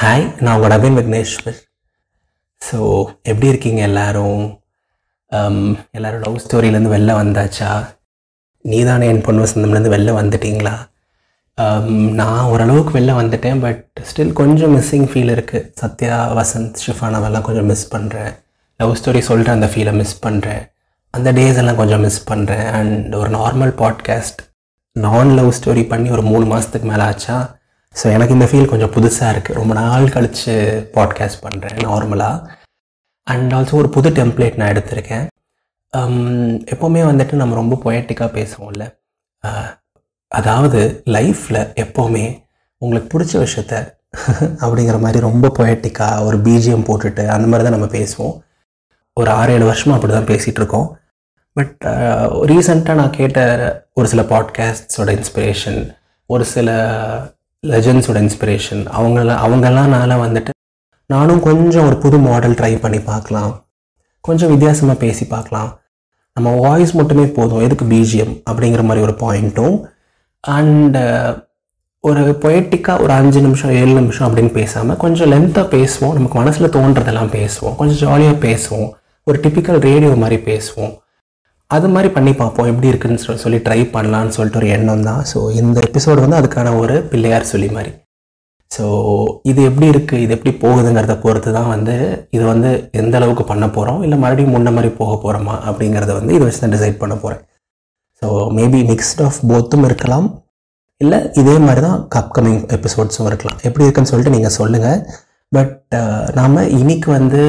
Hi, நான் உங்கள் Naveen Vigneshwar. So எப்படி இருக்கீங்க எல்லாரும்? எல்லோரும் லவ் ஸ்டோரியிலேருந்து வெளில வந்தாச்சா? நீதானே என் பொண்ணு வசந்தம்லேருந்து வெளில வந்துட்டிங்களா? நான் ஓரளவுக்கு வெளில வந்துட்டேன், பட் ஸ்டில் கொஞ்சம் மிஸ்ஸிங் ஃபீல் இருக்குது. சத்யா, வசந்த், ஷிஃபானாவெல்லாம் கொஞ்சம் மிஸ் பண்ணுறேன். லவ் ஸ்டோரி சொல்கிற அந்த ஃபீலை மிஸ் பண்ணுறேன். அந்த டேஸ் எல்லாம் கொஞ்சம் மிஸ் பண்ணுறேன். அண்ட் ஒரு நார்மல் பாட்காஸ்ட் நான் லவ் ஸ்டோரி பண்ணி ஒரு 3 மாதத்துக்கு மேலே ஆச்சா. ஸோ எனக்கு இந்த ஃபீல் கொஞ்சம் புதுசாக இருக்குது. ரொம்ப நாள் கழித்து பாட்காஸ்ட் பண்ணுறேன் நார்மலாக. அண்ட் ஆல்சோ ஒரு புது டெம்ப்ளேட் நான் எடுத்திருக்கேன். எப்போவுமே வந்துட்டு நம்ம ரொம்ப பொயட்டிக்காக பேசுவோம்ல. அதாவது லைஃப்பில் எப்போவுமே உங்களுக்கு பிடிச்ச விஷயத்த அப்படிங்கிற மாதிரி ரொம்ப பொயட்டிக்காக ஒரு பிஜிஎம் போட்டுட்டு அந்த மாதிரி தான் நம்ம பேசுவோம். ஒரு 6-7 வருஷமாக அப்படி தான் பேசிகிட்டு இருக்கோம். பட் ரீசெண்டாக நான் கேட்ட ஒரு சில பாட்காஸ்ட்ஸோட இன்ஸ்பிரேஷன், ஒரு சில லெஜண்ட்ஸோட இன்ஸ்பிரேஷன், அவங்கெல்லாம் வந்துட்டு நானும் கொஞ்சம் ஒரு புது மாடல் ட்ரை பண்ணி பார்க்கலாம், கொஞ்சம் வித்தியாசமாக பேசி பார்க்கலாம், நம்ம வாய்ஸ் மட்டுமே போதும், எதுக்கு பிஜிஎம் அப்படிங்கிற மாதிரி ஒரு பாயிண்ட்டும். அண்டு ஒரு பொயட்டிக்காக ஒரு 5 நிமிஷம் 7 நிமிஷம் அப்படின்னு பேசாமல் கொஞ்சம் லென்த்தாக பேசுவோம். நமக்கு மனசில் தோன்றதெல்லாம் பேசுவோம், கொஞ்சம் ஜாலியாக பேசுவோம், ஒரு டிப்பிக்கல் ரேடியோ மாதிரி பேசுவோம். அது மாதிரி பண்ணி பார்ப்போம் எப்படி இருக்குன்னு சொல்லி ட்ரை பண்ணலான்னு சொல்லிட்டு ஒரு எண்ணம் தான். ஸோ இந்த எபிசோடு வந்து அதுக்கான ஒரு பிள்ளையார் சொல்லி மாதிரி. ஸோ இது எப்படி இருக்குது, இது எப்படி போகுதுங்கிறத பொறுத்து தான் வந்து இது வந்து எந்த அளவுக்கு பண்ண போகிறோம், இல்லை மறுபடியும் முன்ன மாதிரி போக போகிறோமா அப்படிங்கிறத வந்து இதை வச்சு தான் டிசைட் பண்ண போகிறேன். ஸோ மேபி மிக்ஸ்ட் ஆஃப் போத்தும் இருக்கலாம், இல்லை இதே மாதிரி தான் அப்கமிங் எபிசோட்ஸும் இருக்கலாம். எப்படி இருக்குன்னு சொல்லிட்டு நீங்கள் சொல்லுங்கள். பட் நாம் இன்னைக்கு வந்து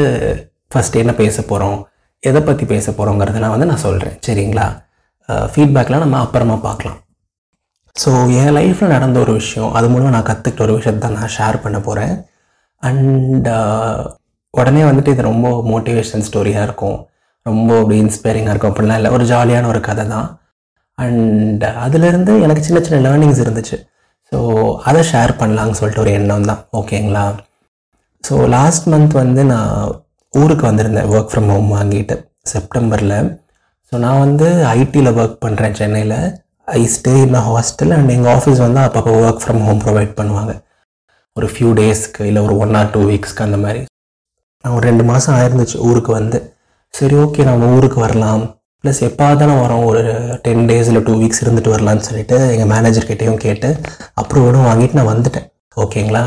ஃபஸ்ட் என்ன பேச போகிறோம், எதை பற்றி பேச போகிறோங்கிறத நான் சொல்கிறேன், சரிங்களா? ஃபீட்பேக்லாம் நம்ம அப்புறமா பார்க்கலாம். ஸோ என் லைஃப்பில் நடந்த ஒரு விஷயம், அது மூலமாக நான் கற்றுக்கிட்ட ஒரு விஷயத்தை தான் நான் ஷேர் பண்ண போகிறேன். அண்ட் உடனே வந்துட்டு இது ரொம்ப மோட்டிவேஷன் ஸ்டோரியாக இருக்கும், ரொம்ப அப்படி இன்ஸ்பைரிங்காக இருக்கும் அப்படிலாம் இல்லை, ஒரு ஜாலியான ஒரு கதை தான். அண்ட் அதுலேருந்து எனக்கு சின்ன சின்ன லேர்னிங்ஸ் இருந்துச்சு. ஸோ அதை ஷேர் பண்ணலான்னு சொல்லிட்டு ஒரு எண்ணம் தான், ஓகேங்களா? ஸோ லாஸ்ட் மந்த் வந்து நான் ஊருக்கு வந்திருந்தேன், ஒர்க் ஃப்ரம் ஹோம் வாங்கிட்டு செப்டம்பரில். ஸோ நான் வந்து ஐடியில் ஒர்க் பண்ணுறேன் சென்னையில். ஐ stay in a hostel. And எங்கள் ஆஃபீஸ் வந்து அப்பப்போ ஒர்க் ஃப்ரம் ஹோம் ப்ரொவைட் பண்ணுவாங்க, ஒரு ஃபியூ டேஸ்க்கு இல்லை ஒரு 1 or 2 வீக்ஸ்க்கு அந்த மாதிரி. நான் ஒரு 2 மாதம் ஆயிருந்துச்சு ஊருக்கு வந்து. சரி, ஓகே நம்ம ஊருக்கு வரலாம், ப்ளஸ் எப்போதானே வரோம், ஒரு 10 days இல்லை 2 weeks இருந்துட்டு வரலான்னு சொல்லிட்டு எங்கள் மேனேஜர்கிட்டையும் கேட்டு அப்ரூவலும் வாங்கிட்டு நான் வந்துட்டேன், ஓகேங்களா?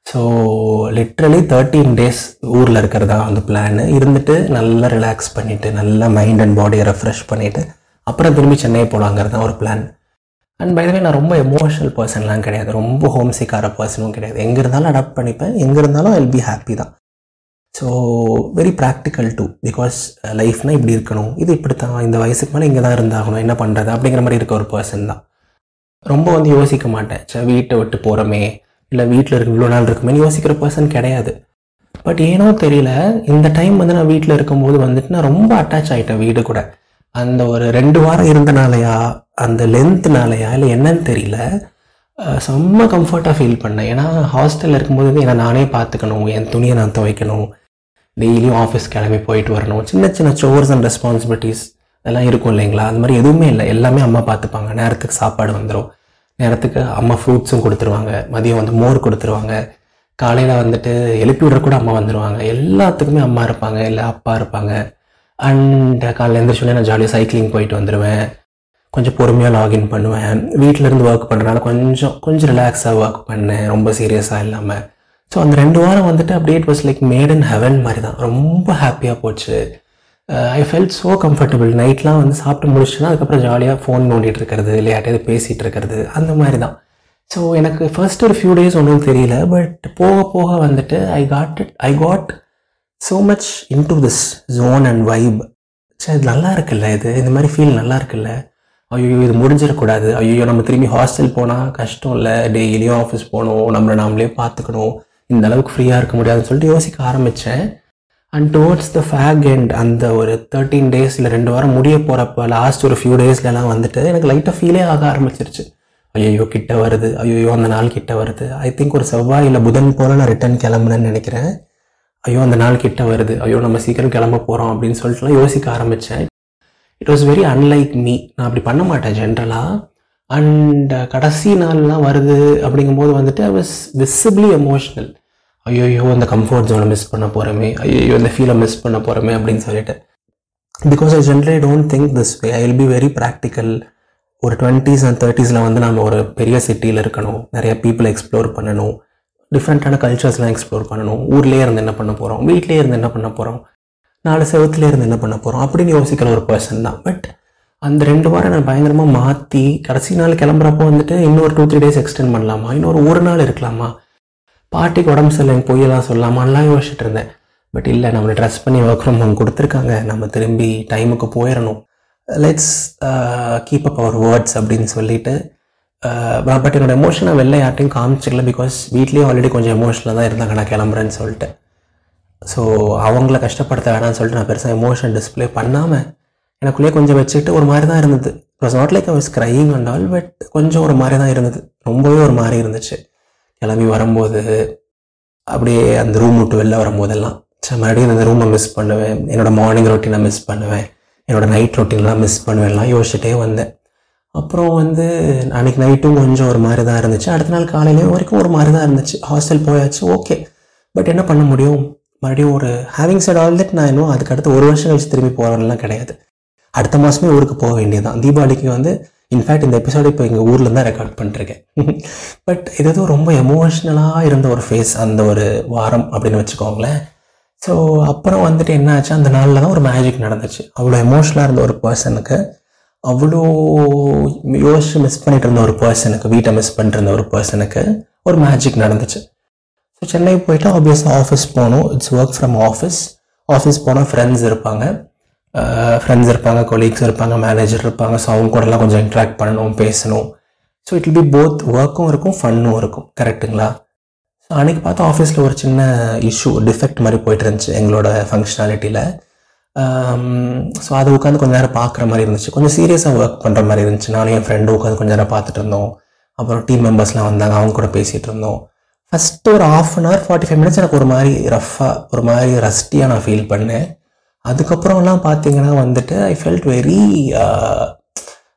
ஸோ லிட்ரலி 13 days ஊரில் இருக்கிறதா அந்த பிளான். இருந்துட்டு நல்லா ரிலாக்ஸ் பண்ணிவிட்டு நல்லா மைண்ட் அண்ட் பாடியை ரெஃப்ரெஷ் பண்ணிவிட்டு அப்புறம் திரும்பி சென்னை போகலாங்கிறது தான் ஒரு பிளான். அண்ட் பை த வே நான் ரொம்ப எமோஷனல் பர்சன்லாம் கிடையாது, ரொம்ப ஹோம்சிக்கார பர்சனும் கிடையாது. எங்கே இருந்தாலும் அடாப்ட் பண்ணிப்பேன், எங்கே இருந்தாலும் ஐல் பி ஹாப்பி தான். So very practical too, because லைஃப்னால் இப்படி இருக்கணும், இது இப்படி தான், இந்த வயசுக்கு மேலே இங்கே தான் இருந்தாகணும், என்ன பண்ணுறது அப்படிங்கிற மாதிரி இருக்க ஒரு பர்சன் தான். ரொம்ப வந்து யோசிக்க மாட்டேன், சரி வீட்டை விட்டு போகிறோமே, இல்லை வீட்டில் இருக்க இவ்வளோ நாள் இருக்குமே யோசிக்கிற பர்சன் கிடையாது. பட் ஏனோ தெரியல, இந்த டைம் வந்து நான் வீட்டில் இருக்கும்போது வந்துட்டு நான் ரொம்ப அட்டாச் ஆகிட்டேன் வீடு கூட. அந்த ஒரு 2 வாரம் இருந்தனாலையா, அந்த லென்த்னாலையா, இல்லை என்னன்னு தெரியல, செம்ம கம்ஃபர்ட்டாக ஃபீல் பண்ணேன். ஏன்னா ஹாஸ்டலில் இருக்கும்போது வந்து என்னை நானே பார்த்துக்கணும், என் துணியை நான் துவைக்கணும், டெய்லியும் ஆஃபீஸ் கிளம்பி போயிட்டு வரணும், சின்ன சின்ன சோர்ஸ் அண்ட் ரெஸ்பான்சிபிலிட்டிஸ் அதெல்லாம் இருக்கும் இல்லைங்களா? அது மாதிரி எதுவுமே இல்லை, எல்லாமே அம்மா பார்த்துப்பாங்க. நேரத்துக்கு சாப்பாடு வந்துடும், நேரத்துக்கு அம்மா ஃப்ரூட்ஸும் கொடுத்துருவாங்க, மதியம் வந்து மோர் கொடுத்துருவாங்க, காலையில் வந்துட்டு எழுப்பி விடுற கூட அம்மா வந்துடுவாங்க. எல்லாத்துக்குமே அம்மா இருப்பாங்க, இல்லை அப்பா இருப்பாங்க. அண்ட் காலையில் எழுந்திரிச்சோடனே நான் ஜாலியாக சைக்கிளிங் போயிட்டு வந்துடுவேன், கொஞ்சம் பொறுமையாக லாகின் பண்ணுவேன். வீட்டிலேருந்து ஒர்க் பண்ணுறதுனால கொஞ்சம் ரிலாக்ஸாக ஒர்க் பண்ணேன், ரொம்ப சீரியஸாக இல்லாமல். ஸோ அந்த 2 வாரம் வந்துட்டு அப்படியே it was like made in heaven மாதிரி தான். ரொம்ப ஹாப்பியாக போச்சு. I felt so comfortable. நைட்லாம் வந்து சாப்பிட்டு முடிச்சுன்னா அதுக்கப்புறம் ஜாலியாக ஃபோன் நோண்டிகிட்டு இருக்கிறது, இல்லை யார்ட்டையாவது பேசிகிட்டு இருக்கிறது, அந்த மாதிரி தான். ஸோ எனக்கு ஃபர்ஸ்ட் ஒரு ஃபியூ டேஸ் ஒன்றும் தெரியல, பட் போக போக வந்துட்டு I got so much into this zone and vibe. சரி, இது நல்லா இருக்குல்ல, இது இந்த மாதிரி ஃபீல் நல்லா இருக்குல்ல, ஐயோ இது முடிஞ்சிடக்கூடாது, ஐயோ நம்ம திரும்பி ஹாஸ்டல் போனால் கஷ்டம் இல்லை, டெய்லியும் ஆஃபீஸ் போகணும், நம்மளை நாமளே பார்த்துக்கணும், இந்த அளவுக்கு ஃப்ரீயாக இருக்க முடியாதுன்னு சொல்லிட்டு யோசிக்க ஆரம்பித்தேன். And towards the fake end, அந்த ஒரு 13 days இல்லை 2 வாரம் முடிய போகிறப்ப லாஸ்ட் ஒரு ஃபியூ டேஸ்லலாம் வந்துட்டு எனக்கு லைட்டாக ஃபீலே ஆக ஆரம்பிச்சிருச்சு. ஐயோ கிட்ட வருது, ஐயோ அந்த நாள் கிட்ட வருது. ஐ திங்க் ஒரு செவ்வாய் இல்லை புதன் போல் நான் ரிட்டர்ன் கிளம்புனேன்னு நினைக்கிறேன். ஐயோ அந்த நாள் கிட்ட வருது, ஐயோ நம்ம சீக்கிரம் கிளம்ப போகிறோம் அப்படின்னு சொல்லிட்டுலாம் யோசிக்க ஆரம்பித்தேன். It was very unlike me. நான் அப்படி பண்ண மாட்டேன் ஜென்ரலாக. அண்ட் கடைசி நாள்லாம் வருது அப்படிங்கும்போது வந்துட்டு ஐ வாஸ் விசிபிளி எமோஷ்னல். ஐயோ இந்த கம்ஃபர்ட் ஜோனை மிஸ் பண்ண போகிறோமே, ஐயோ இந்த ஃபீலை மிஸ் பண்ண போகிறோமே அப்படின்னு சொல்லிட்டு. Because I generally don't think this way. I will be very practical. ஒரு 20s and 30s வந்து நம்ம ஒரு பெரிய சிட்டியில் இருக்கணும், நிறைய பீப்புளை எக்ஸ்ப்ளோர் பண்ணணும், டிஃப்ரெண்ட்டான கல்ச்சர்ஸ்லாம் எக்ஸ்ப்ளோர் பண்ணணும். ஊர்லேயே இருந்து என்ன பண்ண போகிறோம், வீட்லேயே இருந்து என்ன பண்ண போகிறோம், 4 செவத்துலேயே இருந்து என்ன பண்ண போகிறோம் அப்படின்னு யோசிக்கிற ஒரு பர்சன் தான். பட் அந்த 2 வாரம் நான் பயங்கரமாக மாற்றி கடைசி நாள் கிளம்புறப்போ வந்துட்டு இன்னொரு 2-3 days எக்ஸ்டெண்ட் பண்ணலாமா, இன்னொரு ஒரு நாள் இருக்கலாமா, பார்ட்டிக்கு உடம்பு சரியில்லை போயெல்லாம் சொல்லலாமான்லாம் யோசிச்சுட்டு இருந்தேன். பட் இல்லை, நம்மளை ட்ரெஸ் பண்ணி ஒர்க் ஃப்ரம் ஹோம் கொடுத்துருக்காங்க, நம்ம திரும்பி டைமுக்கு போயிடணும், let's keep up our words அப்படின்னு சொல்லிட்டு. பட் என்னோடய எமோஷனை வெளில யார்ட்டையும் காமிச்சிக்கல. பிகாஸ் வீட்லேயும் ஆல்ரெடி கொஞ்சம் எமோஷனில் தான் இருந்தாங்க நான் கிளம்புறேன்னு சொல்லிட்டு. ஸோ அவங்கள கஷ்டப்படுத்த வேணாம்னு சொல்லிட்டு நான் பெருசாக எமோஷன் டிஸ்பிளே பண்ணாமல் எனக்குள்ளேயே கொஞ்சம் வச்சுக்கிட்டு ஒரு மாதிரி தான் இருந்தது. It was not like I was crying and all, but கொஞ்சம் ஒரு மாதிரி தான் இருந்தது, ரொம்பவே ஒரு மாதிரி இருந்துச்சு. கிளம்பி வரும்போது அப்படியே அந்த ரூம் விட்டு வெளில வரும்போதெல்லாம் மறுபடியும் அந்த ரூமை மிஸ் பண்ணுவேன், என்னோடய மார்னிங் ரொட்டீனை மிஸ் பண்ணுவேன், என்னோடய நைட் ரொட்டீன்லாம் மிஸ் பண்ணுவேன்லாம் யோசிச்சுட்டே வந்தேன். அப்புறம் வந்து அன்றைக்கி நைட்டும் கொஞ்சம் ஒரு மாதிரி தான் இருந்துச்சு, அடுத்த நாள் காலையிலேயும் வரைக்கும் ஒரு மாதிரி தான் இருந்துச்சு. ஹாஸ்டல் போயாச்சு, ஓகே, பட் என்ன பண்ண முடியும். மறுபடியும் ஒரு ஹேவிங் செட் ஆல் தட் நான் இன்னும் அதுக்கு அடுத்து 1 வருஷம் கழிச்சு திரும்பி போகிறவங்கலாம் கிடையாது. அடுத்த மாதமே ஊருக்கு போக வேண்டியதுதான். தீபாவளிக்கு வந்து இன்ஃபேக்ட் இந்த எபிசோடு இப்போ எங்கள் ஊரில் தான் ரெக்கார்ட் பண்ணிருக்கேன். பட் இது ஏதோ ரொம்ப எமோஷ்னலாக இருந்த ஒரு ஃபேஸ் அந்த ஒரு வாரம் அப்படின்னு வச்சுக்கோங்களேன். ஸோ அப்புறம் வந்துட்டு என்ன ஆச்சு, அந்த நாளில் தான் ஒரு மேஜிக் நடந்துச்சு. அவ்வளோ எமோஷ்னலாக இருந்த ஒரு பர்சனுக்கு, அவ்வளோ யோசிச்சு மிஸ் பண்ணிட்டு இருந்த ஒரு பர்சனுக்கு, வீட்டை மிஸ் பண்ணிட்டு இருந்த ஒரு பர்சனுக்கு ஒரு மேஜிக் நடந்துச்சு. ஸோ சென்னை போயிட்டு ஆப்வியஸாக ஆஃபீஸ் போகணும். இட்ஸ் ஒர்க் ஃப்ரம் ஆஃபீஸ் போனால் ஃப்ரெண்ட்ஸ் இருப்பாங்க, கொலீக்ஸ் இருப்பாங்க, மேனேஜர் இருப்பாங்க. ஸோ அவங்க கூடலாம் கொஞ்சம் இன்ட்ராக்ட் பண்ணணும், பேசணும். So it will be both ஒர்க்கும் இருக்கும், ஃபன்னும் இருக்கும். கரெக்டுங்களா? ஸோ அன்றைக்கி பார்த்தா ஆஃபீஸில் ஒரு சின்ன இஷ்யூ, டிஃபெக்ட் மாதிரி போயிட்டு இருந்துச்சு எங்களோட ஃபங்க்ஷனாலிட்டியில். ஸோ அதை உட்காந்து கொஞ்சம் நேரம் பார்க்குற மாதிரி இருந்துச்சு, கொஞ்சம் சீரியஸாக ஒர்க் பண்ணுற மாதிரி இருந்துச்சு. நானும் என் ஃப்ரெண்டும் உட்காந்து கொஞ்சம் நேரம் பார்த்துட்டு இருந்தோம். அப்புறம் டீம் மெம்பர்ஸ்லாம் வந்தாங்க, அவங்க கூட பேசிகிட்டு இருந்தோம். ஃபஸ்ட்டு ஒரு 1/2 hour 45 minutes எனக்கு ஒரு மாதிரி ரஃப்பாக, ஒரு மாதிரி ரஸ்டியாக நான் ஃபீல் பண்ணேன். அதுக்கப்புறம்லாம் பார்த்தீங்கன்னா வந்துட்டு ஐ ஃபெல்ட் வெரி,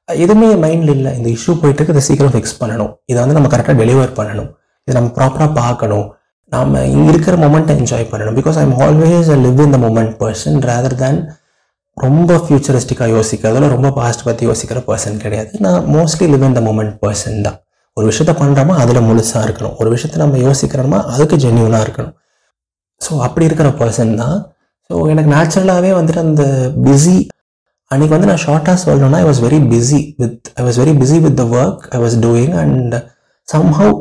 எதுவுமே மைண்டில் இல்லை. இந்த இஷ்யூ போயிட்டு இதை சீக்கிரம் ஃபிக்ஸ் பண்ணணும், இதை வந்து நம்ம கரெக்டாக டெலிவர் பண்ணணும், இதை நம்ம ப்ராப்பராக பார்க்கணும், நாம் இங்கே இருக்கிற மொமெண்ட்டை என்ஜாய் பண்ணணும். Because I am always a live in the moment person rather than ரொம்ப ஃபியூச்சரிஸ்டிக்காக யோசிக்கிறதுல, ரொம்ப பாஸ்ட் பற்றி யோசிக்கிற பர்சன் கிடையாது. நான் mostly live in the moment person தான். ஒரு விஷயத்த பண்ணுறோமா அதில் முழுசாக இருக்கணும், ஒரு விஷயத்த நம்ம யோசிக்கிறோமா அதுக்கு ஜென்யூனாக இருக்கணும். ஸோ அப்படி இருக்கிற பர்சன் தான். ஸோ எனக்கு நேச்சுரலாகவே வந்துட்டு அந்த பிஸி, அன்றைக்கி வந்து நான் ஷார்ட்டாக சொல்லணும்னா I was very busy with the work I was doing. And somehow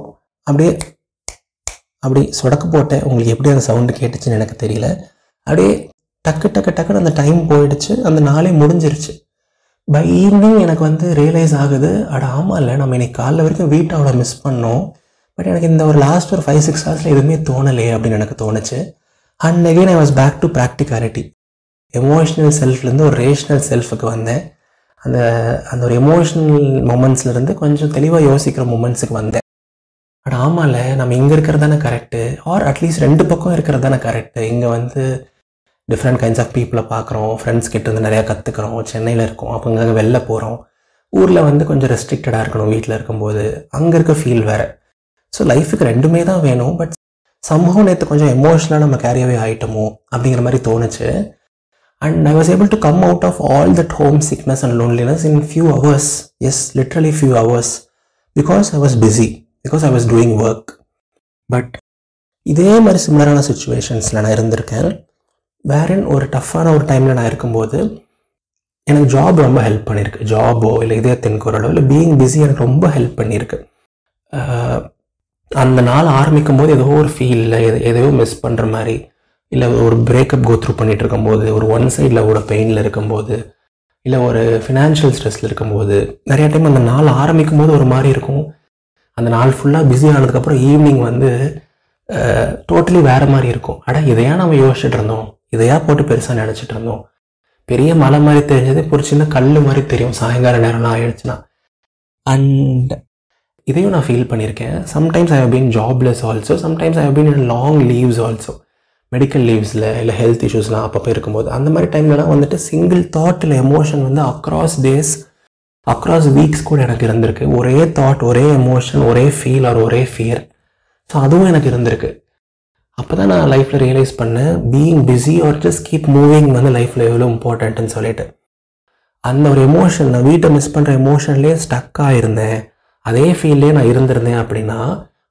அப்படியே சொடக்கு போட்டேன். உங்களுக்கு எப்படி அந்த சவுண்டு கேட்டுச்சுன்னு எனக்கு தெரியல. அப்படியே டக்குன்னு அந்த டைம் போயிடுச்சு, அந்த நாளே முடிஞ்சிருச்சு. பை ஈவினிங் எனக்கு வந்து ரியலைஸ் ஆகுது, ஆமாம் இல்லை, நம்ம இன்னைக்கு காலைல வரைக்கும் வீட்டை அவ்வளோ மிஸ் பண்ணோம். பட் எனக்கு இந்த ஒரு லாஸ்ட் ஒரு 5-6 hours எதுவுமே தோணலையே அப்படின்னு எனக்கு தோணுச்சு. And again I was back to practicality. Emotional செல்ஃப்லேருந்து ஒரு ரேஷ்னல் செல்ஃபுக்கு வந்தேன். அந்த ஒரு எமோஷ்னல் மொமெண்ட்ஸ்லேருந்து கொஞ்சம் தெளிவாக யோசிக்கிற மொமெண்ட்ஸுக்கு வந்தேன். ஆமாம்ல, நம்ம இங்கே இருக்கிறது தானே கரெக்டு, ஆர் அட்லீஸ்ட் 2 பக்கம் இருக்கிறது தானே கரெக்டு. இங்கே வந்து டிஃப்ரெண்ட் கைண்ட்ஸ் ஆஃப் பீப்புளை பார்க்குறோம், ஃப்ரெண்ட்ஸ் கிட்ட இருந்து நிறையா கற்றுக்குறோம், சென்னையில் இருக்கோம், அப்போ அங்கே வெளில போகிறோம். ஊரில் வந்து கொஞ்சம் ரெஸ்ட்ரிக்டடாக இருக்கணும் வீட்டில் இருக்கும்போது, அங்கே இருக்க ஃபீல் வேறு. ஸோ லைஃபுக்கு 2மே தான் வேணும். பட் சம்பவம் நேற்று கொஞ்சம் எமோஷ்னலாக நம்ம கேரியவே ஆகிட்டோமோ அப்படிங்கிற மாதிரி தோணுச்சு. And I was able to come out of all that home sickness and loneliness in few hours. Yes, literally few hours. Because I was busy, because I was doing work. But இதே மாதிரி சிமிலரான சுச்சுவேஷன்ஸில் நான் இருந்திருக்கேன். வேறன் ஒரு டஃப்பான ஒரு டைமில் நான் இருக்கும்போது எனக்கு ஜாப் ரொம்ப ஹெல்ப் பண்ணியிருக்கு. ஜாபோ இல்லை இதயத்தின் குரலோ இல்லை பீயிங் பிஸி எனக்கு ரொம்ப ஹெல்ப் பண்ணியிருக்கு. அந்த நாள் ஆரம்பிக்கும் போது ஏதோ ஒரு ஃபீலில் எதையோ மிஸ் பண்ணுற மாதிரி, இல்லை ஒரு பிரேக்கப் கோ த்ரூ பண்ணிகிட்டு இருக்கும்போது, ஒரு ஒன் சைடில் கூட பெயினில் இருக்கும்போது, இல்லை ஒரு ஃபினான்ஷியல் ஸ்ட்ரெஸ்ஸில் இருக்கும்போது, நிறையா டைம் அந்த நாள் ஆரம்பிக்கும் போது ஒரு மாதிரி இருக்கும். அந்த நாள் ஃபுல்லாக பிஸி ஆனதுக்கப்புறம் ஈவினிங் வந்து டோட்டலி வேறு மாதிரி இருக்கும். இதையா நம்ம யோசிச்சுட்டு இருந்தோம், இதையா போட்டு பெருசாக நினச்சிட்டு இருந்தோம். பெரிய மலை மாதிரி தெரிஞ்சது இப்போ ஒரு சின்ன கல் மாதிரி தெரியும் சாயங்கால நேரம்லாம் ஆயிடுச்சுன்னா. அண்ட் இதையும் நான் ஃபீல் பண்ணியிருக்கேன். Sometimes I have been jobless also, sometimes I have been in long leaves also, medical லீவ்ஸில் இல்லை ஹெல்த் இஷ்யூஸ்லாம் அப்பப்போ இருக்கும்போது. அந்த மாதிரி டைம்லலாம் வந்துட்டு சிங்கிள் தாட் இல்லை எமோஷன் வந்து அக்ராஸ் டேஸ், அக்ராஸ் வீக்ஸ் கூட எனக்கு இருந்திருக்கு. ஒரே தாட், ஒரே எமோஷன், ஒரே ஃபீல் ஆர் ஒரே ஃபியர். ஸோ அதுவும் எனக்கு இருந்திருக்கு. அப்போ தான் நான் லைஃப்பில் ரியலைஸ் பண்ணேன் being busy or just keep moving வந்து லைஃப்பில் எவ்வளோ இம்பார்ட்டன்ட்னு சொல்லிட்டு. அந்த ஒரு எமோஷன், நான் வீட்டை மிஸ் பண்ணுற எமோஷன்லேயே ஸ்டக் ஆகிருந்தேன், அதே ஃபீல்ட்லேயே நான் இருந்திருந்தேன் அப்படின்னா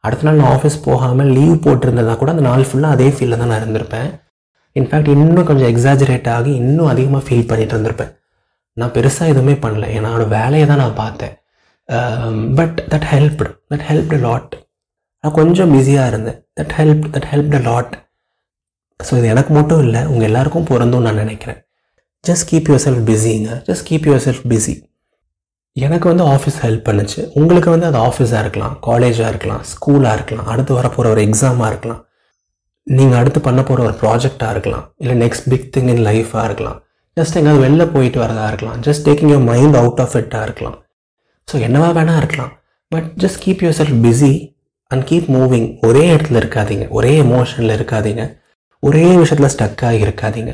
அடுத்த நாள் நான் ஆஃபீஸ் போகாமல் லீவ் போட்டிருந்ததா கூட அந்த நாள் ஃபுல்லாக அதே ஃபீல்டில் தான் நான் இருந்திருப்பேன். இன்ஃபேக்ட் இன்னும் கொஞ்சம் எக்ஸாஜரேட் ஆகி இன்னும் அதிகமாக ஃபீல் பண்ணிட்டு இருந்திருப்பேன். நான் பெருசாக எதுவுமே பண்ணல, என்னோட வேலையை தான் நான் பார்த்தேன். But that helped lot. நான் கொஞ்சம் பிஸியாக இருந்தேன். That helped lot. ஸோ இது எனக்கு மட்டும் இல்லை, உங்கள் எல்லாருக்கும் பொருந்தும் நான் நினைக்கிறேன். ஜஸ்ட் கீப் யுவர் செல்ஃப் பிஸிங்க, just keep yourself busy. எனக்கு வந்து ஆஃபீஸ் ஹெல்ப் பண்ணுச்சு, உங்களுக்கு வந்து அது ஆஃபீஸாக இருக்கலாம், காலேஜாக இருக்கலாம், ஸ்கூலாக இருக்கலாம், அடுத்து வரப்போகிற ஒரு எக்ஸாமாக இருக்கலாம், நீங்கள் அடுத்து பண்ண போகிற ஒரு ப்ராஜெக்டாக இருக்கலாம், இல்லை நெக்ஸ்ட் பிக் திங் இன் லைஃபாக இருக்கலாம், ஜஸ்ட் எங்கேயாவது வெளில போயிட்டு வரதாக இருக்கலாம், just taking your mind out of இட்டாக இருக்கலாம். ஸோ என்னவா வேணால் இருக்கலாம். But just keep yourself busy and keep moving. ஒரே இடத்துல இருக்காதீங்க, ஒரே எமோஷனில் இருக்காதீங்க, ஒரே விஷயத்தில் ஸ்டக்காகி இருக்காதீங்க.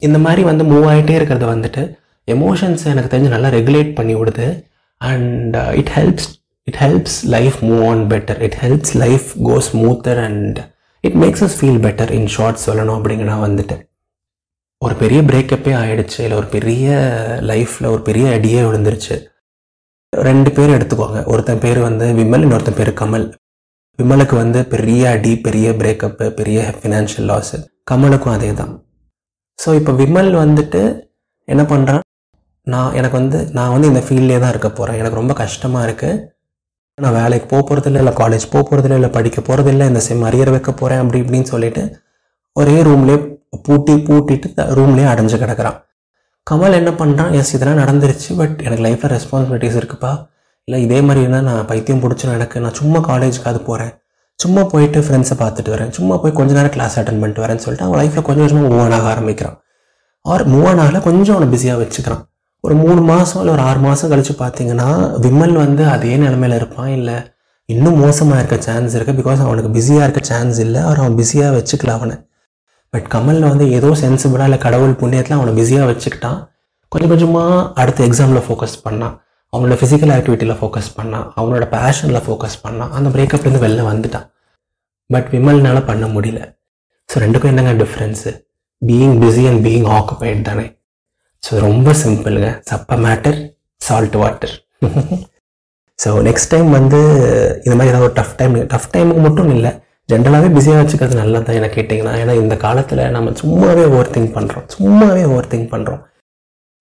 இந்த மாதிரி வந்து மூவ் ஆகிட்டே இருக்கிறத வந்துட்டு எமோஷன்ஸை எனக்கு தெரிஞ்சு நல்லா ரெகுலேட் பண்ணி விடுது. And it helps life move on better. It helps life go smoother and it makes us feel better. In short சொல்லணும் அப்படிங்கன்னா வந்துட்டு ஒரு பெரிய பிரேக்கப்பே ஆகிடுச்சு, இல்லை ஒரு பெரிய லைஃப்பில் ஒரு பெரிய அடியே விழுந்துருச்சு. 2 பேர் எடுத்துக்கோங்க. ஒருத்தன் பேர் வந்து விமல், இன்னொருத்தன் பேர் கமல். விமலுக்கு வந்து பெரிய அடி, பெரிய பிரேக்கப்பு, பெரிய ஃபினான்ஷியல் லாஸு. கமலுக்கும் அதே தான். ஸோ இப்போ விமல் வந்துட்டு என்ன பண்ணுறான், நான் வந்து இந்த ஃபீல்ட்லேயே தான் இருக்க போகிறேன், எனக்கு ரொம்ப கஷ்டமாக இருக்குது, நான் வேலைக்கு போகிறதில்ல, இல்லை காலேஜ் போகிறதில்ல, இல்லை படிக்க போகிறதில்ல, இந்த செம் அரியர் வைக்க போகிறேன் அப்படி இப்படின்னு சொல்லிட்டு ஒரே ரூம்லேயே பூட்டிட்டு ரூம்லேயே அடைஞ்சு கிடக்கிறான். கமல் என்ன பண்ணுறான், எஸ் இதெல்லாம் நடந்துருச்சு, பட் எனக்கு லைஃப்பில் ரெஸ்பான்சிபிலிட்டிஸ் இருக்குப்பா, இல்லை இதே மாதிரி இருந்தால் நான் பைத்தியம் பிடிச்சி நான் சும்மா காலேஜுக்கு அது போகிறேன், சும்மா போயிட்டு ஃப்ரெண்ட்ஸை பார்த்துட்டு வரேன், சும்மா போய் கொஞ்ச நேரம் கிளாஸ் அட்டன் பண்ணிட்டு வரேன்னு சொல்லிட்டு அவன் லைஃப்பில் கொஞ்சம் கொஞ்சமாக மூவ் ஆன் ஆக ஆரம்பிக்கிறான். மூவ் ஆன் ஆகல, கொஞ்சம் அவனை பிஸியாக வச்சுக்கிறான். ஒரு 3 மாதம் இல்லை ஒரு 6 மாதம் கழித்து பார்த்தீங்கன்னா விமல் வந்து அதே நிலைமையில் இருப்பான், இல்லை இன்னும் மோசமாக இருக்க சான்ஸ் இருக்குது. பிகாஸ் அவனுக்கு பிஸியாக இருக்க சான்ஸ் இல்லை, அவன் பிஸியாக வச்சுக்கல அவனை. பட் கமலில் வந்து ஏதோ சென்சிபிளாக இல்லை கடவுள் புண்ணியத்தில் அவனை பிஸியாக வச்சுக்கிட்டான். கொஞ்சம் கொஞ்சமாக அடுத்த எக்ஸாமில் ஃபோக்கஸ் பண்ணான், அவனோட ஃபிசிக்கல் ஆக்டிவிட்டியில் ஃபோக்கஸ் பண்ணான், அவனோட பேஷனில் ஃபோக்கஸ் பண்ணான், அந்த பிரேக்கப்லேருந்து வெளில வந்துட்டான். பட் விமல்னால பண்ண முடியல. ஸோ ரெண்டுக்கும் என்னங்க difference? Being busy and being occupied தானே. ஸோ ரொம்ப சிம்பிளுங்க, சப்ப matter salt water. So next time வந்து இந்த மாதிரி ஏதாவது ஒரு டஃப் டைமுக்கு மட்டும் இல்லை, ஜென்ரலாகவே பிஸியாக வச்சுக்கிறது நல்லது தான் என்ன கேட்டிங்கன்னா. ஏன்னா இந்த காலத்தில் நம்ம சும்மாவே ஓவர் திங்க் பண்ணுறோம்.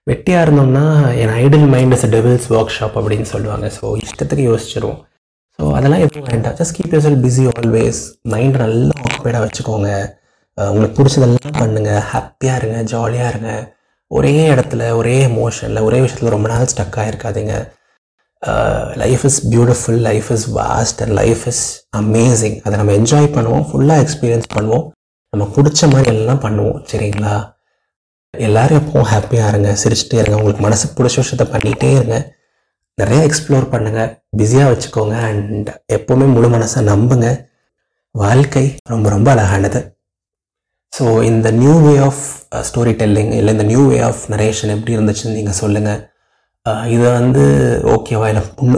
வெட்டியாக இருந்தோம்னா an ideal mind is devil's workshop அப்படின்னு சொல்லுவாங்க. ஸோ இஷ்டத்துக்கு யோசிச்சிருவோம். ஸோ அதெல்லாம் எதுவும் வேண்டாம். Just keep yourself busy always. மைண்டை நல்லா ஆக்குபைடாக வச்சுக்கோங்க, உங்களுக்கு பிடிச்சதெல்லாம் பண்ணுங்கள், ஹாப்பியாக இருங்க, ஜாலியாக இருங்க. ஒரே இடத்துல ஒரே எமோஷனில் ஒரே விஷயத்தில் ரொம்ப நாள் ஸ்டக்காக இருக்காதீங்க. Life is beautiful, life is vast and life is amazing. அதை நம்ம என்ஜாய் பண்ணுவோம், ஃபுல்லாக எக்ஸ்பீரியன்ஸ் பண்ணுவோம், நமக்கு பிடிச்ச மாதிரி எல்லாம் பண்ணுவோம். சரிங்களா? எல்லோரும் எப்பவும் ஹாப்பியாக இருங்க, சிரிச்சுட்டே இருங்க, உங்களுக்கு மனசுக்கு பிடிச்ச விஷயத்த பண்ணிகிட்டே இருங்க, நிறைய எக்ஸ்ப்ளோர் பண்ணுங்கள், பிஸியாக வச்சுக்கோங்க. அண்ட் எப்போவுமே முழு மனசாக நம்புங்க, வாழ்க்கை ரொம்ப ரொம்ப அழகானது. ஸோ இந்த new way of storytelling இல்லை இந்த நியூ வே ஆஃப் நரேஷன் எப்படி இருந்துச்சுன்னு நீங்கள் சொல்லுங்கள். இதை வந்து ஓகேவா,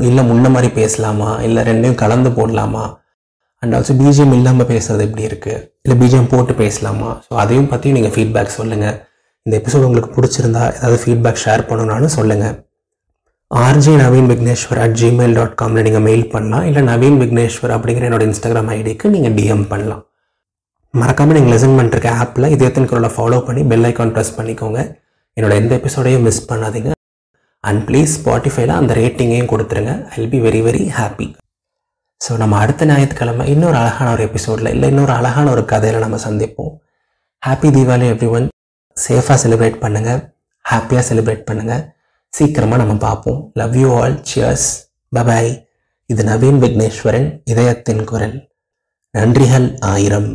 இல்லை முன்ன மாதிரி பேசலாமா, இல்லை ரெண்டையும் கலந்து போடலாமா, அண்ட் ஆல்சோ பிஜிஎம் இல்லாமல் பேசுகிறது எப்படி இருக்குது, இல்லை பிஜிஎம் போட்டு பேசலாமா? ஸோ அதையும் பற்றியும் நீங்கள் ஃபீட்பேக் சொல்லுங்கள். இந்த எபிசோடு உங்களுக்கு பிடிச்சிருந்தா ஏதாவது ஃபீட்பேக் ஷேர் பண்ணணுன்னாலும் சொல்லுங்கள். rjnaveenvigneshwar@gmail.com நீங்கள் மெயில் பண்ணலாம், இல்லை நவீன் விக்னேஸ்வர் அப்படிங்கிற என்னோட இன்ஸ்டாகிராம் ஐடிக்கு நீங்கள் டிஎம் பண்ணலாம். மறக்காமல் நீங்கள் லிசன் பண்ணிருக்க ஆப்பில் இதயத்தின் குரலை ஃபாலோ பண்ணி பெல் ஐக்கான் ப்ரெஸ் பண்ணிக்கோங்க. என்னோட எந்த எபிசோடையும் மிஸ் பண்ணாதீங்க. அண்ட் ப்ளீஸ் ஸ்பாட்டிஃபைல அந்த ரேட்டிங்கையும் கொடுத்துருங்க. I will be very very happy. So நம்ம அடுத்த ஞாயிற்றுக்கிழமை இன்னொரு அழகான ஒரு எபிசோடில் இல்லை இன்னொரு அழகான ஒரு கதையில் நம்ம சந்திப்போம். Happy Deepavali everyone. சேஃபாக செலிப்ரேட் பண்ணுங்கள், ஹாப்பியாக செலிப்ரேட் பண்ணுங்கள். சீக்கிரமாக நம்ம பார்ப்போம். Love you all. Cheers. Bye bye. இது நவீன் விக்னேஸ்வரன், இதயத்தின் குரல். நன்றிகள் 1000.